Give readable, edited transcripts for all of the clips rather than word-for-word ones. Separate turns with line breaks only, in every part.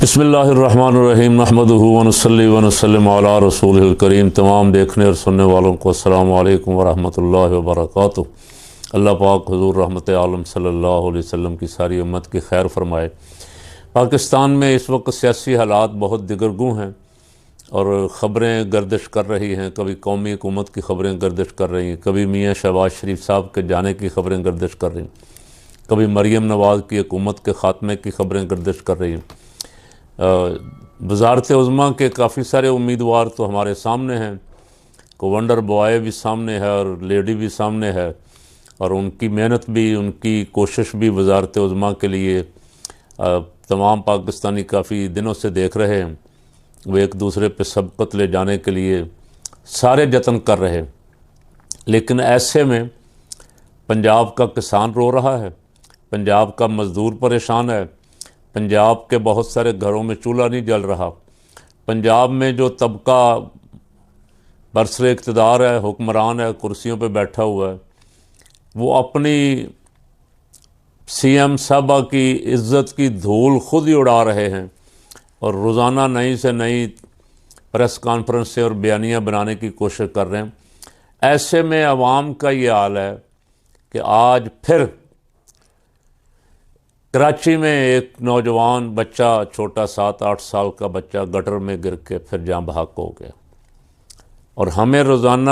بسم اللہ الرحمن الرحیم نحمدہ ونصلی ونسلم علی رسولہ الکریم۔ تمام دیکھنے اور سننے والوں کو السلام علیکم ورحمۃ اللہ وبرکاتہ۔ اللہ پاک حضور رحمت عالم صلی اللہ علیہ وسلم کی ساری امت کی خیر فرمائے۔ پاکستان میں اس وقت سیاسی حالات بہت دگرگوں ہیں اور خبریں گردش کر رہی ہیں۔ کبھی قومی حکومت کی خبریں گردش کر رہی ہیں، کبھی میاں شہباز شریف صاحب کے جانے کی خبریں گردش کر رہی ہیں، کبھی مریم نواز کی حکومت کے خاتمے کی خبریں گردش کر رہی ہیں۔ وزارت عظمیٰ کے کافی سارے امیدوار تو ہمارے سامنے ہیں، کو ونڈر بوائے بھی سامنے ہے اور لیڈی بھی سامنے ہے، اور ان کی محنت بھی، ان کی کوشش بھی وزارت عظمیٰ کے لیے تمام پاکستانی کافی دنوں سے دیکھ رہے ہیں۔ وہ ایک دوسرے پہ سبقت لے جانے کے لیے سارے جتن کر رہے ہیں، لیکن ایسے میں پنجاب کا کسان رو رہا ہے، پنجاب کا مزدور پریشان ہے، پنجاب کے بہت سارے گھروں میں چولہا نہیں جل رہا، پنجاب میں جو طبقہ برسر اقتدار ہے، حکمران ہے، کرسیوں پہ بیٹھا ہوا ہے، وہ اپنی سی ایم صاحبہ کی عزت کی دھول خود ہی اڑا رہے ہیں اور روزانہ نئی سے نئی پریس کانفرنس سے اور بیانیہ بنانے کی کوشش کر رہے ہیں۔ ایسے میں عوام کا یہ حال ہے کہ آج پھر کراچی میں ایک نوجوان بچہ، چھوٹا 7-8 سال کا بچہ گٹر میں گر کے پھر جاں بحق ہو گیا، اور ہمیں روزانہ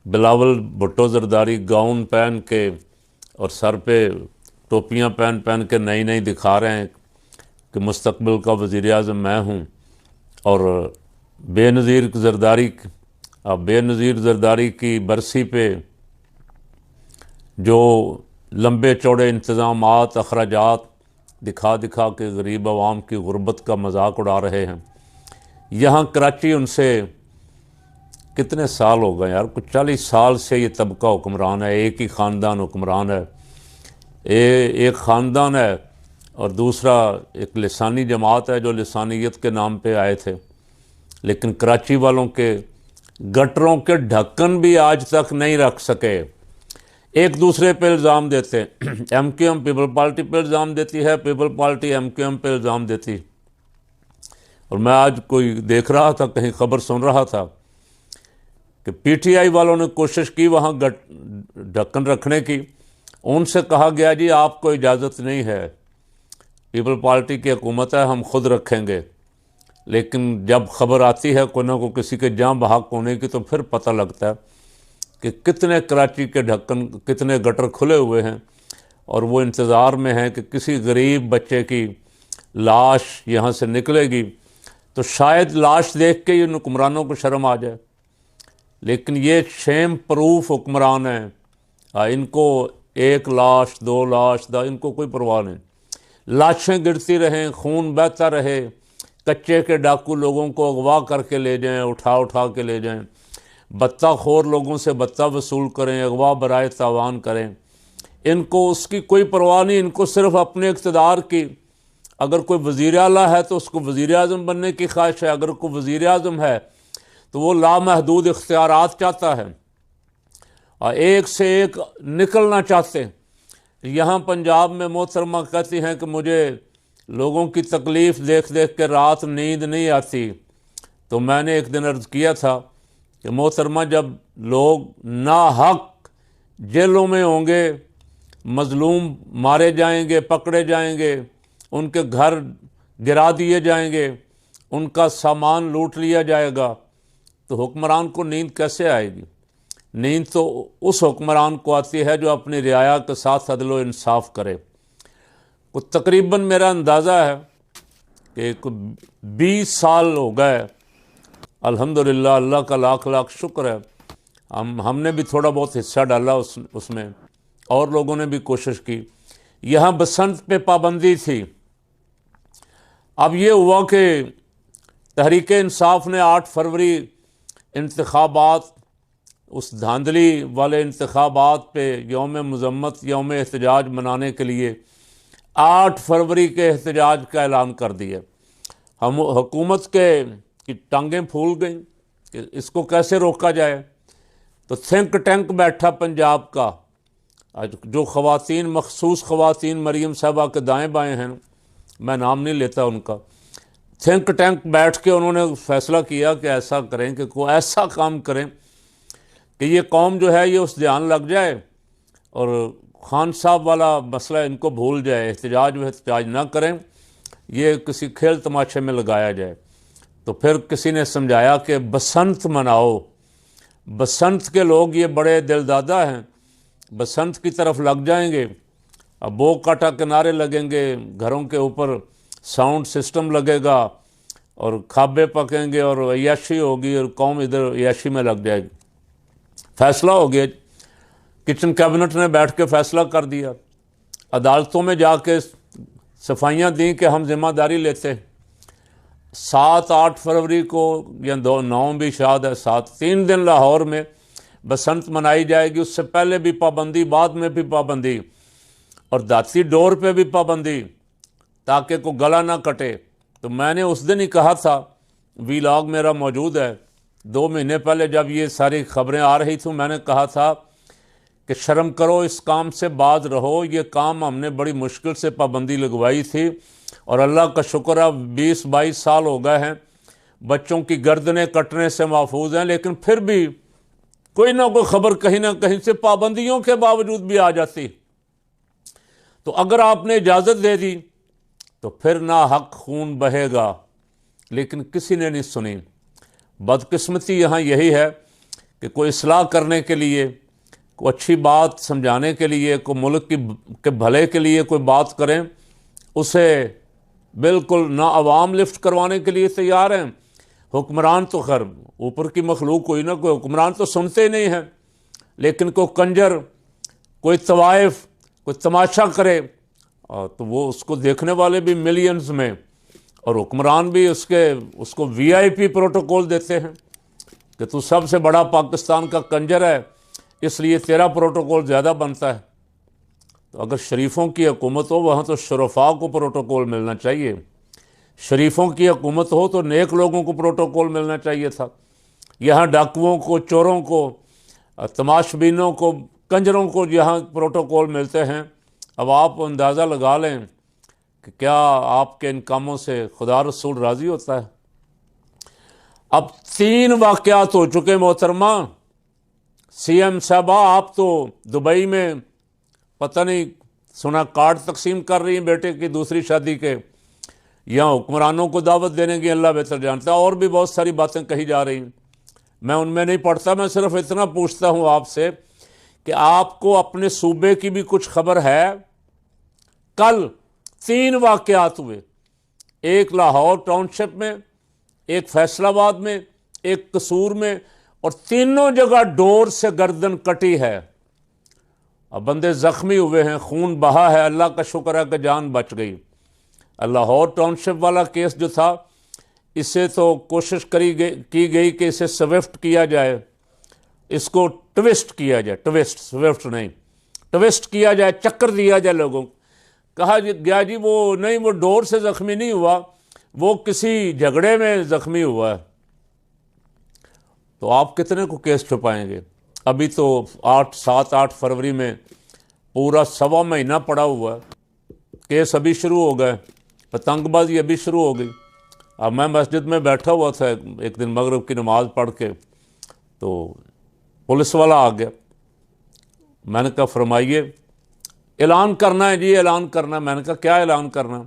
بلاول بھٹو زرداری گاؤن پہن کے اور سر پہ ٹوپیاں پہن کے نئی دکھا رہے ہیں کہ مستقبل کا وزیر اعظم میں ہوں، اور بے نظیر زرداری کی برسی پہ جو لمبے چوڑے انتظامات، اخراجات دکھا کے غریب عوام کی غربت کا مذاق اڑا رہے ہیں۔ یہاں کراچی ان سے کتنے سال ہو گئے یار، کچھ 40 سال سے یہ طبقہ حکمران ہے، ایک ہی خاندان حکمران ہے، ایک خاندان ہے، اور دوسرا ایک لسانی جماعت ہے جو لسانیت کے نام پہ آئے تھے، لیکن کراچی والوں کے گٹروں کے ڈھکن بھی آج تک نہیں رکھ سکے۔ ایک دوسرے پہ الزام دیتے ہیں، M Q M people party پہ الزام دیتی ہے، people party M Q M پہ الزام دیتی۔ اور میں آج کوئی دیکھ رہا تھا، کہیں خبر سن رہا تھا کہ پی ٹی آئی والوں نے کوشش کی وہاں ڈھکن رکھنے کی، ان سے کہا گیا جی آپ کو اجازت نہیں ہے، پیپل پارٹی کی حکومت ہے، ہم خود رکھیں گے۔ لیکن جب خبر آتی ہے کوئی نہ کوئی کسی کے جاں بحق ہونے کی، تو پھر پتہ لگتا ہے کہ کتنے کراچی کے ڈھکن، کتنے گٹر کھلے ہوئے ہیں، اور وہ انتظار میں ہیں کہ کسی غریب بچے کی لاش یہاں سے نکلے گی تو شاید لاش دیکھ کے ان حکمرانوں کو شرم آ جائے۔ لیکن یہ شیم پروف حکمران ہیں، ان کو 1 لاش 2 لاش ان کو کوئی پرواہ نہیں، لاشیں گرتی رہیں، خون بہتا رہے، کچے کے ڈاکو لوگوں کو اغوا کر کے لے جائیں، اٹھا کے لے جائیں، بتہ خور لوگوں سے بتہ وصول کریں، اغوا برائے تاوان کریں، ان کو اس کی کوئی پرواہ نہیں۔ ان کو صرف اپنے اقتدار کی، اگر کوئی وزیر اعلیٰ ہے تو اس کو وزیر اعظم بننے کی خواہش ہے، اگر کوئی وزیر اعظم ہے تو وہ لامحدود اختیارات چاہتا ہے اور ایک سے ایک نکلنا چاہتے ہیں۔ یہاں پنجاب میں محترمہ کہتی ہیں کہ مجھے لوگوں کی تکلیف دیکھ کے رات نیند نہیں آتی، تو میں نے ایک دن عرض کیا تھا کہ محترمہ جب لوگ ناحق جیلوں میں ہوں گے، مظلوم مارے جائیں گے، پکڑے جائیں گے، ان کے گھر گرا دیے جائیں گے، ان کا سامان لوٹ لیا جائے گا، تو حکمران کو نیند کیسے آئے گی؟ نیند تو اس حکمران کو آتی ہے جو اپنی رعایا کے ساتھ عدل و انصاف کرے۔ تقریباً میرا اندازہ ہے کہ 20 سال ہو گئے، الحمدللہ، اللہ کا لاکھ شکر ہے، ہم نے بھی تھوڑا بہت حصہ ڈالا اس میں، اور لوگوں نے بھی کوشش کی۔ یہاں بسنت پہ پابندی تھی، اب یہ ہوا کہ تحریک انصاف نے 8 فروری انتخابات، اس دھاندلی والے انتخابات پہ یوم مذمت، یوم احتجاج منانے کے لیے 8 فروری کے احتجاج کا اعلان کر دیا۔ ہم حکومت کی ٹانگیں پھول گئیں کہ اس کو کیسے روکا جائے، تو تھنک ٹینک بیٹھا پنجاب کا، جو خواتین، مخصوص خواتین مریم صاحبہ کے دائیں بائیں ہیں، میں نام نہیں لیتا ان کا، تھنک ٹینک بیٹھ کے انہوں نے فیصلہ کیا کہ ایسا کریں کہ کوئی ایسا کام کریں کہ یہ قوم جو ہے یہ اس دھیان لگ جائے اور خان صاحب والا مسئلہ ان کو بھول جائے، احتجاج و احتجاج نہ کریں، یہ کسی کھیل تماشے میں لگایا جائے۔ تو پھر کسی نے سمجھایا کہ بسنت مناؤ، بسنت کے لوگ یہ بڑے دل دادا ہیں، بسنت کی طرف لگ جائیں گے، اب بو کاٹا کنارے لگیں گے، گھروں کے اوپر ساؤنڈ سسٹم لگے گا اور کھابے پکیں گے اور عیاشی ہوگی اور قوم ادھر عیاشی میں لگ جائے گی۔ فیصلہ ہو گیا، کچن کیبنٹ نے بیٹھ کے فیصلہ کر دیا، عدالتوں میں جا کے صفائیاں دیں کہ ہم ذمہ داری لیتے ہیں۔ 7-8 فروری کو یا 9 بھی شاید ہے، 3 دن لاہور میں بسنت منائی جائے گی، اس سے پہلے بھی پابندی، بعد میں بھی پابندی، اور دھاتی ڈور پہ بھی پابندی تاکہ کوئی گلا نہ کٹے۔ تو میں نے اس دن ہی کہا تھا، ویلاگ میرا موجود ہے، 2 مہینے پہلے جب یہ ساری خبریں آ رہی تھیں، میں نے کہا تھا کہ شرم کرو، اس کام سے باز رہو، یہ کام ہم نے بڑی مشکل سے پابندی لگوائی تھی اور اللہ کا شکر ہے 20-22 سال ہو گئے ہیں، بچوں کی گردنیں کٹنے سے محفوظ ہیں، لیکن پھر بھی کوئی نہ کوئی خبر کہیں نہ کہیں سے پابندیوں کے باوجود بھی آ جاتی۔ تو اگر آپ نے اجازت دے دی تو پھر ناحق خون بہے گا، لیکن کسی نے نہیں سنی۔ بدقسمتی یہاں یہی ہے کہ کوئی اصلاح کرنے کے لیے، کوئی اچھی بات سمجھانے کے لیے، کوئی ملک کے بھلے کے لیے کوئی بات کریں، اسے بالکل نہ عوام لفٹ کروانے کے لیے تیار ہیں، حکمران تو خیر اوپر کی مخلوق، کوئی نہ کوئی حکمران تو سنتے نہیں ہیں، لیکن کوئی کنجر، کوئی طوائف، کوئی تماشا کرے تو وہ اس کو دیکھنے والے بھی ملینز میں، اور حکمران بھی اس کو VIP پروٹوکول دیتے ہیں کہ تو سب سے بڑا پاکستان کا کنجر ہے، اس لیے تیرا پروٹوکول زیادہ بنتا ہے۔ تو اگر شریفوں کی حکومت ہو وہاں تو شرفاء کو پروٹوکول ملنا چاہیے، شریفوں کی حکومت ہو تو نیک لوگوں کو پروٹوکول ملنا چاہیے تھا۔ یہاں ڈاکوؤں کو، چوروں کو، تماش بینوں کو، کنجروں کو یہاں پروٹوکول ملتے ہیں۔ اب آپ اندازہ لگا لیں کہ کیا آپ کے ان کاموں سے خدا رسول راضی ہوتا ہے؟ اب 3 واقعات ہو چکے محترمہ، CM صاحبہ آپ تو دبئی میں پتہ نہیں سنا کارڈ تقسیم کر رہی ہیں بیٹے کی دوسری شادی کے، یہاں حکمرانوں کو دعوت دینے کی اللہ بہتر جانتا ہے، اور بھی بہت ساری باتیں کہی جا رہی ہیں، میں ان میں نہیں پڑھتا، میں صرف اتنا پوچھتا ہوں آپ سے کہ آپ کو اپنے صوبے کی بھی کچھ خبر ہے؟ کل 3 واقعات ہوئے، ایک لاہور ٹاؤن شپ میں، ایک فیصل آباد میں، ایک قصور میں، اور تینوں جگہ ڈور سے گردن کٹی ہے، اب بندے زخمی ہوئے ہیں، خون بہا ہے، اللہ کا شکر ہے کہ جان بچ گئی۔ لاہور ٹاؤن شپ والا کیس جو تھا، اسے تو کوشش کی گئی کہ اسے سوئفٹ کیا جائے، اس کو ٹوسٹ کیا جائے، ٹوسٹ سوئفٹ نہیں، ٹوسٹ کیا جائے، چکر دیا جائے لوگوں کو۔ کہا گیا جی وہ نہیں، وہ ڈور سے زخمی نہیں ہوا، وہ کسی جھگڑے میں زخمی ہوا ہے۔ تو آپ کتنے کو کیس چھپائیں گے؟ ابھی تو 7-8 فروری میں پورا 1.25 مہینہ پڑا ہوا ہے، کیس ابھی شروع ہو گئے، پتنگ بازی ابھی شروع ہو گئی۔ اب میں مسجد میں بیٹھا ہوا تھا ایک دن مغرب کی نماز پڑھ کے، تو پولیس والا آ گیا، میں نے کہا فرمائیے، اعلان کرنا ہے جی، اعلان کرنا ہے۔ میں نے کہا کیا اعلان کرنا ہے؟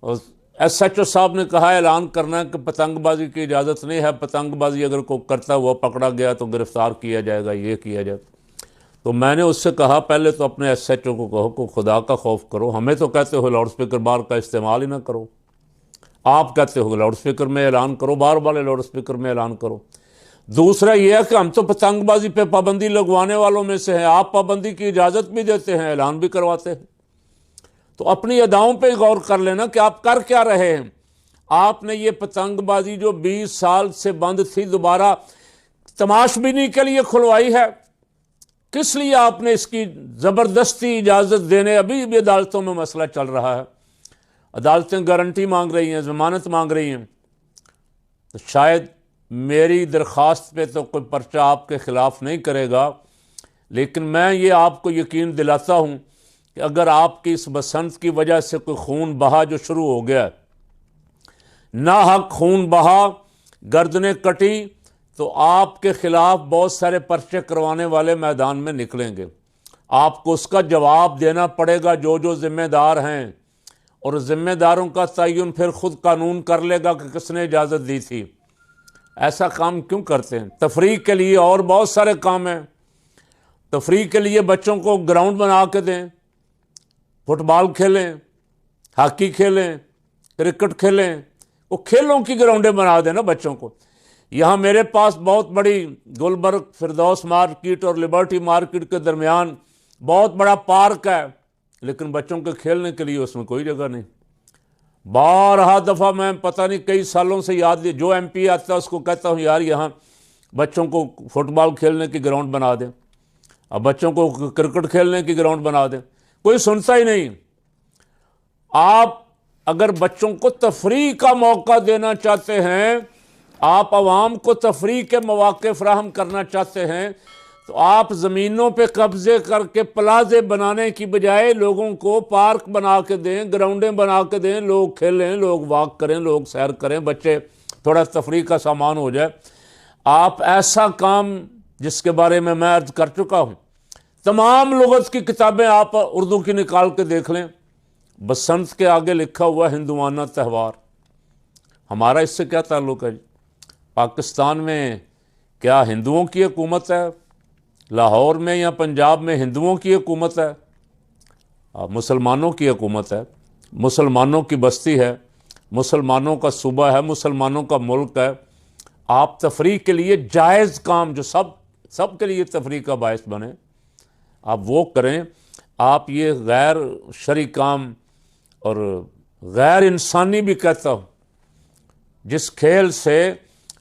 اور SHO صاحب نے کہا اعلان کرنا ہے کہ پتنگ بازی کی اجازت نہیں ہے، پتنگ بازی اگر کوئی کرتا ہوا پکڑا گیا تو گرفتار کیا جائے گا، یہ کیا جائے گا۔ تو میں نے اس سے کہا پہلے تو اپنے SHO کو کہو کہ خدا کا خوف کرو، ہمیں تو کہتے ہو لاؤڈ سپیکر بار کا استعمال ہی نہ کرو، آپ کہتے ہو لاؤڈ سپیکر میں اعلان کرو، بار والے لاؤڈ سپیکر میں اعلان کرو۔ دوسرا یہ ہے کہ ہم تو پتنگ بازی پہ پابندی لگوانے والوں میں سے ہیں، آپ پابندی کی اجازت بھی دیتے ہیں، اعلان بھی کرواتے ہیں، تو اپنی اداؤں پہ غور کر لینا کہ آپ کر کیا رہے ہیں۔ آپ نے یہ پتنگ بازی جو 20 سال سے بند تھی دوبارہ تماش بینی کے لیے کھلوائی ہے، کس لیے آپ نے اس کی زبردستی اجازت دینے؟ ابھی بھی عدالتوں میں مسئلہ چل رہا ہے، عدالتیں گارنٹی مانگ رہی ہیں، ضمانت مانگ رہی ہیں، تو شاید میری درخواست پہ تو کوئی پرچہ آپ کے خلاف نہیں کرے گا، لیکن میں یہ آپ کو یقین دلاتا ہوں کہ اگر آپ کی اس بسنت کی وجہ سے کوئی خون بہا جو شروع ہو گیا، ناحق خون بہا، گردنیں کٹی، تو آپ کے خلاف بہت سارے پرچے کروانے والے میدان میں نکلیں گے، آپ کو اس کا جواب دینا پڑے گا جو ذمہ دار ہیں، اور ذمہ داروں کا تعین پھر خود قانون کر لے گا کہ کس نے اجازت دی تھی۔ ایسا کام کیوں کرتے ہیں؟ تفریح کے لیے اور بہت سارے کام ہیں، تفریح کے لیے بچوں کو گراؤنڈ بنا کے دیں، فٹ بال کھیلیں، ہاکی کھیلیں، کرکٹ کھیلیں، وہ کھیلوں کی گراؤنڈیں بنا دیں نا بچوں کو۔ یہاں میرے پاس بہت بڑی گلبرگ فردوس مارکیٹ اور لبرٹی مارکیٹ کے درمیان بہت بڑا پارک ہے، لیکن بچوں کے کھیلنے کے لیے اس میں کوئی جگہ نہیں۔ بارہا دفعہ میں پتہ نہیں کئی سالوں سے یاد جو ایم پی آتا ہے اس کو کہتا ہوں یار یہاں بچوں کو فٹ بال کھیلنے کی گراؤنڈ بنا دیں، اب بچوں کو کرکٹ کھیلنے کی گراؤنڈ بنا دیں، کوئی سنتا ہی نہیں۔ آپ اگر بچوں کو تفریح کا موقع دینا چاہتے ہیں، آپ عوام کو تفریح کے مواقع فراہم کرنا چاہتے ہیں، تو آپ زمینوں پہ قبضے کر کے پلازے بنانے کی بجائے لوگوں کو پارک بنا کے دیں، گراؤنڈیں بنا کے دیں، لوگ کھیلیں، لوگ واک کریں، لوگ سیر کریں، بچے تھوڑا تفریح کا سامان ہو جائے۔ آپ ایسا کام جس کے بارے میں عرض کر چکا ہوں، تمام لغت کی کتابیں آپ اردو کی نکال کے دیکھ لیں، بسنت کے آگے لکھا ہوا ہندوانہ تہوار۔ ہمارا اس سے کیا تعلق ہے؟ پاکستان میں کیا ہندوؤں کی حکومت ہے؟ لاہور میں یا پنجاب میں ہندوؤں کی حکومت ہے؟ مسلمانوں کی حکومت ہے، مسلمانوں کی بستی ہے، مسلمانوں کا صوبہ ہے، مسلمانوں کا ملک ہے۔ آپ تفریح کے لیے جائز کام جو سب کے لیے تفریح کا باعث بنے، آپ وہ کریں۔ آپ یہ غیر شرعی کام اور غیر انسانی بھی کہتا ہوں، جس کھیل سے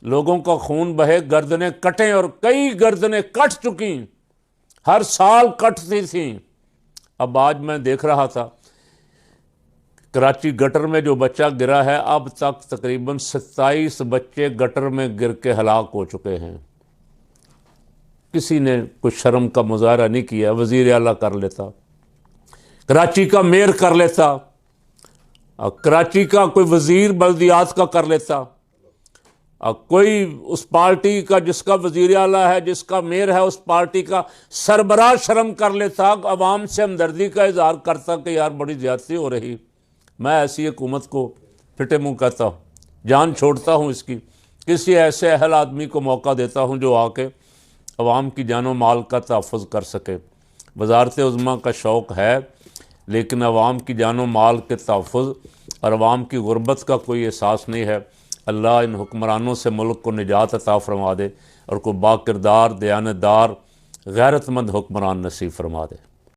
لوگوں کا خون بہے، گردنیں کٹیں، اور کئی گردنیں کٹ چکی، ہر سال کٹتی تھیں۔ اب آج میں دیکھ رہا تھا کراچی گٹر میں جو بچہ گرا ہے، اب تک تقریباً 27 بچے گٹر میں گر کے ہلاک ہو چکے ہیں۔ کسی نے کچھ شرم کا مظاہرہ نہیں کیا، وزیر اعلیٰ کر لیتا، کراچی کا میئر کر لیتا، کراچی کا کوئی وزیر بلدیات کا کر لیتا، کوئی اس پارٹی کا جس کا وزیر اعلیٰ ہے، جس کا میئر ہے، اس پارٹی کا سربراہ شرم کر لیتا، عوام سے ہمدردی کا اظہار کرتا کہ یار بڑی زیادتی ہو رہی۔ میں ایسی حکومت کو پھٹے منہ کہتا ہوں، جان چھوڑتا ہوں اس کی۔ کسی ایسے اہل آدمی کو موقع دیتا ہوں جو آ کے عوام کی جان و مال کا تحفظ کر سکے۔ وزارت عظمیٰ کا شوق ہے، لیکن عوام کی جان و مال کے تحفظ اور عوام کی غربت کا کوئی احساس نہیں ہے۔ اللہ ان حکمرانوں سے ملک کو نجات عطا فرما دے، اور کوئی با کردار، دیانتدار، غیرت مند حکمران نصیب فرما دے۔